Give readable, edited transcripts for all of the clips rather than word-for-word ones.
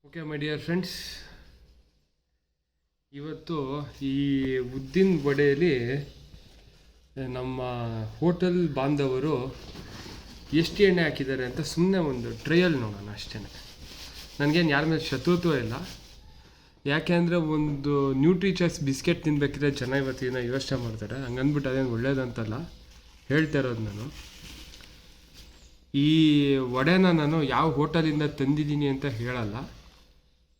Okay my dear friends, ಇವತ್ತು ಈ ಉದ್ದಿನ ವಡೆಯಲ್ಲಿ ನಮ್ಮ ಹೋಟೆಲ್ ಬಾಂಧವರು ಎಷ್ಟು ಎಣ್ಣೆ ಹಾಕಿದ್ದಾರೆ ಅಂತ ಸುಮ್ಮನೆ ಒಂದು ಟ್ರಯಲ್ ನೋಡೋಣ ಅಷ್ಟೇ. ನನಗೇನು ಯಾರ ಮೇಲೆ ಶತ್ರುತ್ವ ಇಲ್ಲ, ಯಾಕೆ ಅಂದರೆ ಒಂದು ನ್ಯೂಟ್ರಿ ಚಾಯ್ಸ್ ಬಿಸ್ಕೆಟ್ ತಿನ್ನಬೇಕಿದ್ರೆ ಜನ ಇವತ್ತಿನ ಯೋಚನೆ ಮಾಡ್ತಾರೆ. ಹಂಗಂದ್ಬಿಟ್ಟು ಅದೇನು ಒಳ್ಳೇದಂತಲ್ಲ ಹೇಳ್ತಾ ಇರೋದು ನಾನು. ಈ ವಡೆನ ನಾನು ಯಾವ ಹೋಟೆಲಿಂದ ತಂದಿದ್ದೀನಿ ಅಂತ ಹೇಳಲ್ಲ,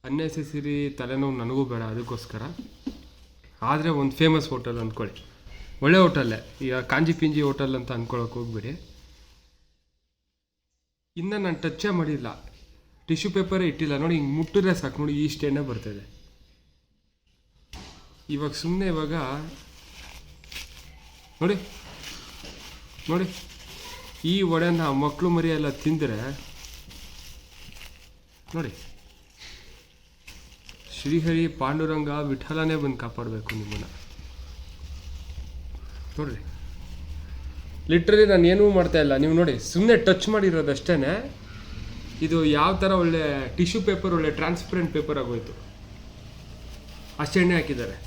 ಅನ್ನೆಸೆಸರಿ ತಲೆನೋವು ನನಗೂ ಬೇಡ, ಅದಕ್ಕೋಸ್ಕರ. ಆದರೆ ಒಂದು ಫೇಮಸ್ ಹೋಟೆಲ್ ಅಂದ್ಕೊಳ್ಳಿ, ಒಳ್ಳೆ ಹೋಟೆಲ್ಲೇ, ಈಗ ಕಾಂಜಿ ಪಿಂಜಿ ಹೋಟೆಲ್ ಅಂತ ಅಂದ್ಕೊಳಕ್ಕೆ ಹೋಗ್ಬಿಡಿ. ಇನ್ನು ನಾನು ಟಚ್ಚೇ ಮಾಡಿಲ್ಲ, ಟಿಶ್ಯೂ ಪೇಪರೇ ಇಟ್ಟಿಲ್ಲ ನೋಡಿ. ಹಿಂಗೆ ಮುಟ್ಟಿದ್ರೆ ಸಾಕು ನೋಡಿ, ಇಷ್ಟು ಎಣ್ಣೆ ಬರ್ತಾಯಿದೆ. ಇವಾಗ ಸುಮ್ಮನೆ ನೋಡಿ ನೋಡಿ, ಈ ವಡೆನ ಮಕ್ಕಳು ಮರಿ ಎಲ್ಲ ತಿಂದರೆ ನೋಡಿ, ಶ್ರೀಹರಿ ಪಾಂಡುರಂಗ ವಿಠಲನೇ ಬಂದು ಕಾಪಾಡಬೇಕು ನಿಮ್ಮನ್ನು. ನೋಡಿರಿ, ಲಿಟ್ರಲಿ ನಾನು ಏನೂ ಮಾಡ್ತಾಯಿಲ್ಲ, ನೀವು ನೋಡಿ ಸುಮ್ಮನೆ ಟಚ್ ಮಾಡಿರೋದಷ್ಟೇ. ಇದು ಯಾವ ಥರ ಒಳ್ಳೆ ಟಿಶ್ಯೂ ಪೇಪರ್, ಒಳ್ಳೆ ಟ್ರಾನ್ಸ್ಪರೆಂಟ್ ಪೇಪರ್ ಆಗೋಯ್ತು, ಅಷ್ಟು ಎಣ್ಣೆ ಹಾಕಿದ್ದಾರೆ.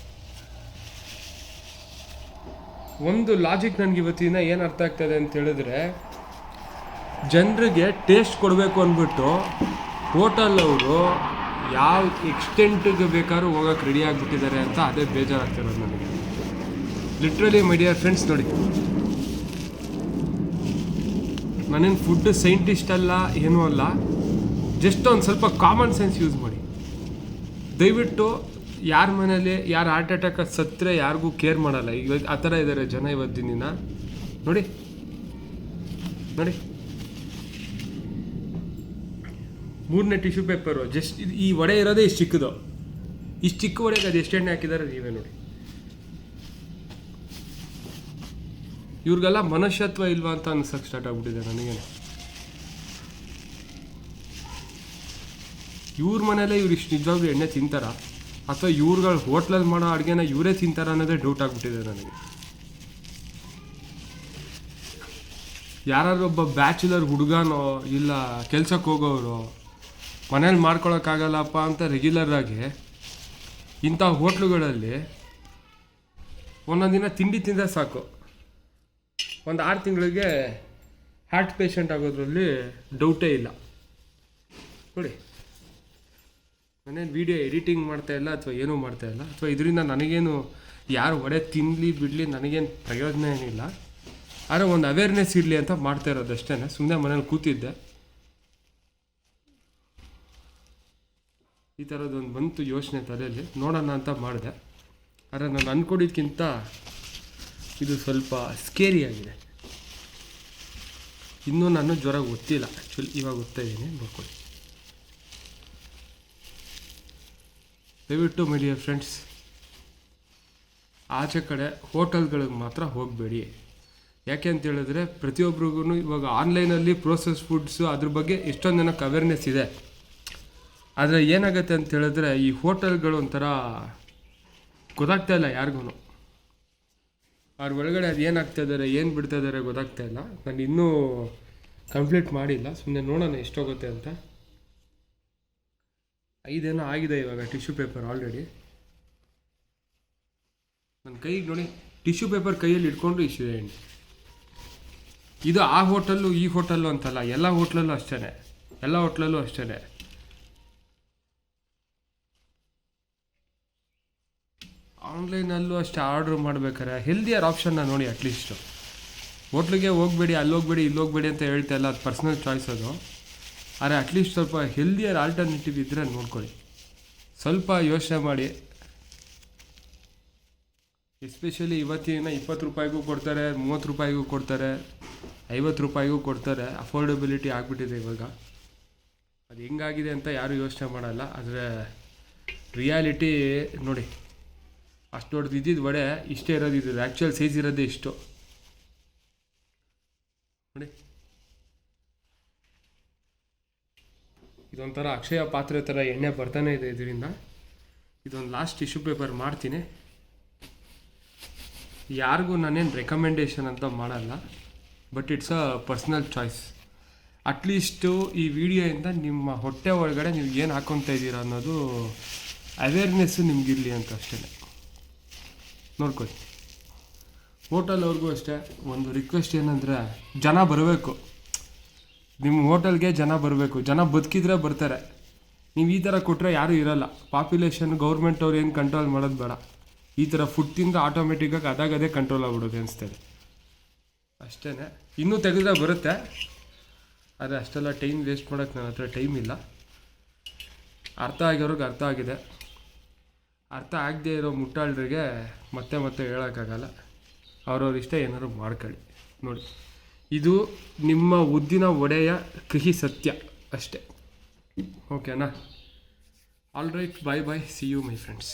ಒಂದು ಲಾಜಿಕ್ ನನಗೆ ಇವತ್ತಿನ ಏನು ಅರ್ಥ ಆಗ್ತದೆ ಅಂತ ಹೇಳಿದ್ರೆ, ಜನರಿಗೆ ಟೇಸ್ಟ್ ಕೊಡಬೇಕು ಅಂದ್ಬಿಟ್ಟು ಹೋಟೆಲವರು ಯಾವ ಎಕ್ಸ್ಟೆಂಟಿಗೆ ಬೇಕಾದ್ರೂ ಹೋಗೋಕೆ ರೆಡಿ ಆಗಿಬಿಟ್ಟಿದ್ದಾರೆ ಅಂತ ಅದೇ ಬೇಜಾರಾಗ್ತಿರೋದು ನನಗೆ. ಲಿಟ್ರಲಿ ಮೈ ಡಿಯರ್ ಫ್ರೆಂಡ್ಸ್, ನೋಡಿ, ನಾನೇನು ಫುಡ್ ಸೈಂಟಿಸ್ಟ್ ಅಲ್ಲ, ಏನೂ ಅಲ್ಲ, ಜಸ್ಟ್ ಒಂದು ಸ್ವಲ್ಪ ಕಾಮನ್ ಸೆನ್ಸ್ ಯೂಸ್ ಮಾಡಿ. ದಯವಿಟ್ಟು ಯಾರ ಮನೇಲಿ ಯಾರು ಹಾರ್ಟ್ ಅಟ್ಯಾಕ್ ಸತ್ತರೆ ಯಾರಿಗೂ ಕೇರ್ ಮಾಡಲ್ಲ. ಈಗ ಆ ಥರ ಇದ್ದಾರೆ ಜನ ಇವತ್ತಿನ ದಿನ. ನೋಡಿ ನೋಡಿ, ಮೂರನೇ ಟಿಶ್ಯೂ ಪೇಪರು ಜಸ್ಟ್ ಈ ವಡೆ ಇರೋದೇ ಇಷ್ಟು ಚಿಕ್ಕದು. ಇಷ್ಟು ಚಿಕ್ಕ ವಡೆಗೆ ಅದು ಎಷ್ಟು ಎಣ್ಣೆ ಹಾಕಿದ್ದಾರೆ ನೀವೇ ನೋಡಿ. ಇವ್ರಿಗೆಲ್ಲ ಮನುಷ್ಯತ್ವ ಇಲ್ವಾ ಅಂತ ಅನ್ಸಕ್ಕೆ ಸ್ಟಾರ್ಟ್ ಆಗ್ಬಿಟ್ಟಿದೆ ನನಗೇನೆ. ಇವ್ರ ಮನೇಲೆ ಇವ್ರು ಇಷ್ಟು ನಿಜವಾಗ್ಲೂ ಎಣ್ಣೆ ತಿಂತಾರ, ಅಥವಾ ಇವ್ರುಗಳು ಹೋಟ್ಲಲ್ಲಿ ಮಾಡೋ ಅಡುಗೆನ ಇವರೇ ತಿಂತಾರ ಅನ್ನೋದೇ ಡೌಟ್ ಆಗ್ಬಿಟ್ಟಿದೆ ನನಗೆ. ಯಾರೊಬ್ಬ ಬ್ಯಾಚುಲರ್ ಹುಡುಗನೋ ಇಲ್ಲ ಕೆಲ್ಸಕ್ಕೆ ಹೋಗೋರು ಮನೇಲಿ ಮಾಡ್ಕೊಳಕ್ಕಾಗಲ್ಲಪ್ಪ ಅಂತ ರೆಗ್ಯುಲರಾಗಿ ಇಂಥ ಹೋಟ್ಲುಗಳಲ್ಲಿ ಒಂದೊಂದು ದಿನ ತಿಂಡಿ ತಿಂದರೆ ಸಾಕು, ಒಂದು 6 ತಿಂಗಳಿಗೆ ಹಾರ್ಟ್ ಪೇಷಂಟ್ ಆಗೋದ್ರಲ್ಲಿ ಡೌಟೇ ಇಲ್ಲ. ನೋಡಿ, ನಾನೇನು ವೀಡಿಯೋ ಎಡಿಟಿಂಗ್ ಮಾಡ್ತಾಯಿಲ್ಲ ಅಥವಾ ಏನೂ ಮಾಡ್ತಾಯಿಲ್ಲ, ಅಥವಾ ಇದರಿಂದ ನನಗೇನು ಯಾರು ವಡೆ ತಿನ್ನಲಿ ಬಿಡಲಿ ನನಗೇನು ಪ್ರಯೋಜನ ಏನಿಲ್ಲ. ಆದರೆ ಒಂದು ಅವೇರ್ನೆಸ್ ಇರಲಿ ಅಂತ ಮಾಡ್ತಾ ಇರೋದಷ್ಟೇ. ಸುಮ್ಮನೆ ಮನೇಲಿ ಕೂತಿದ್ದೆ, ಈ ಥರದ್ದೊಂದು ಬಂತು ಯೋಚನೆ ತಲೆಯಲ್ಲಿ, ನೋಡೋಣ ಅಂತ ಮಾಡಿದೆ. ಆದರೆ ನಾನು ಅಂದ್ಕೊಂಡಿದ್ದಕ್ಕಿಂತ ಇದು ಸ್ವಲ್ಪ ಸ್ಕೇರಿ ಆಗಿದೆ. ಇನ್ನೂ ನಾನು ಜ್ವರ ಗೊತ್ತಿಲ್ಲ, ಆ್ಯಕ್ಚುಲಿ ಇವಾಗ ಗೊತ್ತಾ ಇದ್ದೀನಿ, ನೋಡ್ಕೊಳ್ಳಿ. ದಯವಿಟ್ಟು ಮೈ ಡಿಯರ್ ಫ್ರೆಂಡ್ಸ್, ಆಚೆ ಕಡೆ ಹೋಟೆಲ್ಗಳಿಗೆ ಮಾತ್ರ ಹೋಗಬೇಡಿ. ಯಾಕೆ ಅಂತ ಹೇಳಿದ್ರೆ ಪ್ರತಿಯೊಬ್ಬರಿಗೂ ಇವಾಗ ಆನ್ಲೈನಲ್ಲಿ ಪ್ರೋಸೆಸ್ ಫುಡ್ಸು ಅದ್ರ ಬಗ್ಗೆ ಎಷ್ಟೊಂದು ಜನಕ್ಕೆ ಅವೇರ್ನೆಸ್ ಇದೆ. ಆದರೆ ಏನಾಗುತ್ತೆ ಅಂತ ಹೇಳಿದ್ರೆ ಈ ಹೋಟೆಲ್ಗಳು ಒಂಥರ ಗೊತ್ತಾಗ್ತಾ ಇಲ್ಲ ಯಾರಿಗೂ. ಅವ್ರ ಒಳಗಡೆ ಅದು ಏನಾಗ್ತಾಯಿದ್ದಾರೆ, ಏನು ಬಿಡ್ತಾಯಿದ್ದಾರೆ ಗೊತ್ತಾಗ್ತಾ ಇಲ್ಲ. ನಾನು ಇನ್ನೂ ಕಂಪ್ಲೀಟ್ ಮಾಡಿಲ್ಲ, ಸುಮ್ಮನೆ ನೋಡೋಣ ಎಷ್ಟೋಗುತ್ತೆ ಅಂತ. 5 ಏನೋ ಆಗಿದೆ ಇವಾಗ ಟಿಶ್ಯೂ ಪೇಪರ್ ಆಲ್ರೆಡಿ. ನನ್ನ ಕೈಗೆ ನೋಡಿ, ಟಿಶ್ಯೂ ಪೇಪರ್ ಕೈಯಲ್ಲಿ ಇಟ್ಕೊಂಡು ಇಷ್ಟು ಎಣ್ಣೆ. ಇದು ಆ ಹೋಟೆಲ್ಲು ಈ ಹೋಟೆಲ್ಲು ಅಂತಲ್ಲ, ಎಲ್ಲ ಹೋಟ್ಲಲ್ಲೂ ಅಷ್ಟೇ. ಆನ್ಲೈನಲ್ಲೂ ಅಷ್ಟೇ ಆರ್ಡ್ರ್ ಮಾಡ್ಬೇಕಾರೆ ಹೆಲ್ದಿಯರ್ ಆಪ್ಷನ್ನ ನೋಡಿ. ಅಟ್ಲೀಸ್ಟು ಹೋಟ್ಲಿಗೆ ಹೋಗಬೇಡಿ, ಅಲ್ಲಿ ಹೋಗಬೇಡಿ, ಇಲ್ಲಿ ಹೋಗಬೇಡಿ ಅಂತ ಹೇಳ್ತಾ ಇಲ್ಲ, ಅದು ಪರ್ಸ್ನಲ್ ಚಾಯ್ಸ್ ಅದು. ಆದರೆ ಅಟ್ಲೀಸ್ಟ್ ಸ್ವಲ್ಪ ಹೆಲ್ದಿಯರ್ ಆಲ್ಟರ್ನೇಟಿವ್ ಇದ್ದರೆ ನೋಡ್ಕೊಳ್ಳಿ. ಸ್ವಲ್ಪ ಯೋಚನೆ ಮಾಡಿ. ಎಸ್ಪೆಷಲಿ ಇವತ್ತಿನ 20 ರೂಪಾಯಿಗೂ ಕೊಡ್ತಾರೆ, 30 ರೂಪಾಯಿಗೂ ಕೊಡ್ತಾರೆ, 50 ರೂಪಾಯಿಗೂ ಕೊಡ್ತಾರೆ. ಅಫೋರ್ಡೆಬಿಲಿಟಿ ಆಗಿಬಿಟ್ಟಿದೆ ಇವಾಗ. ಅದು ಹೆಂಗಾಗಿದೆ ಅಂತ ಯಾರೂ ಯೋಚನೆ ಮಾಡಲ್ಲ. ಆದರೆ ರಿಯಾಲಿಟಿ ನೋಡಿ, ಅಷ್ಟು ದೊಡ್ಡದು ಇದ್ದಿದ್ದು ವಡೆ ಇಷ್ಟೇ ಇರೋದು. ಇದು ಆ್ಯಕ್ಚುಯಲ್ ಸೈಜ್ ಇರೋದೇ ಇಷ್ಟು ನೋಡಿ. ಇದೊಂಥರ ಅಕ್ಷಯ ಪಾತ್ರೆ ಥರ ಎಣ್ಣೆ ಬರ್ತಾನೆ ಇದೆ ಇದರಿಂದ. ಇದೊಂದು ಲಾಸ್ಟ್ ಟಿಶ್ಯೂ ಪೇಪರ್ ಮಾಡ್ತೀನಿ. ಯಾರಿಗೂ ನಾನೇನು ರೆಕಮೆಂಡೇಷನ್ ಅಂತ ಮಾಡಲ್ಲ, but it's a personal choice. At least ಈ ವಿಡಿಯೋಯಿಂದ ನಿಮ್ಮ ಹೊಟ್ಟೆ ಒಳಗಡೆ ನೀವು ಏನು ಹಾಕ್ಕೊತಾ ಇದ್ದೀರಾ ಅನ್ನೋದು ಅವೇರ್ನೆಸ್ಸು ನಿಮಗಿರಲಿ ಅಂತ ಅಷ್ಟೇ. ನೋಡ್ಕೊಳ್ಳಿ. ಹೋಟೆಲ್ವ್ರಿಗೂ ಅಷ್ಟೇ ಒಂದು ರಿಕ್ವೆಸ್ಟ್ ಏನಂದರೆ, ಜನ ಬರಬೇಕು, ನಿಮ್ಮ ಹೋಟೆಲ್ಗೆ ಜನ ಬರಬೇಕು. ಜನ ಬದುಕಿದ್ರೆ ಬರ್ತಾರೆ. ನೀವು ಈ ಥರ ಕೊಟ್ಟರೆ ಯಾರೂ ಇರೋಲ್ಲ. ಪಾಪ್ಯುಲೇಷನ್ ಗೌರ್ಮೆಂಟ್ ಅವ್ರು ಏನು ಕಂಟ್ರೋಲ್ ಮಾಡೋದು ಬೇಡ. ಈ ಥರ ಫುಡ್ ತಿಂದು ಆಟೋಮೆಟಿಕ್ಕಾಗಿ ಅದೇ ಕಂಟ್ರೋಲ್ ಆಗ್ಬಿಡೋದು ಅನಿಸ್ತದೆ ಅಷ್ಟೇ. ಇನ್ನೂ ತೆಗೆದ್ರೆ ಬರುತ್ತೆ, ಆದರೆ ಅಷ್ಟೆಲ್ಲ ಟೈಮ್ ವೇಸ್ಟ್ ಮಾಡೋಕ್ಕೆ ನನ್ನ ಹತ್ರ ಟೈಮ್ ಇಲ್ಲ. ಅರ್ಥ ಆಗಿರೋರಿಗೆ ಅರ್ಥ ಆಗಿದೆ. ಅರ್ಥ ಆಗದೆ ಇರೋ ಮುಟ್ಟಾಳ್ರಿಗೆ ಮತ್ತೆ ಹೇಳೋಕ್ಕಾಗಲ್ಲ. ಅವ್ರವ್ರ ಇಷ್ಟ ಏನಾದ್ರು ಮಾಡ್ಕೊಳ್ಳಿ. ನೋಡಿ, ಇದು ನಿಮ್ಮ ಉದ್ದಿನ ವಡೆಯ ಕಹಿ ಸತ್ಯ ಅಷ್ಟೇ. ಓಕೆನಾ? All right, bye, see you my friends.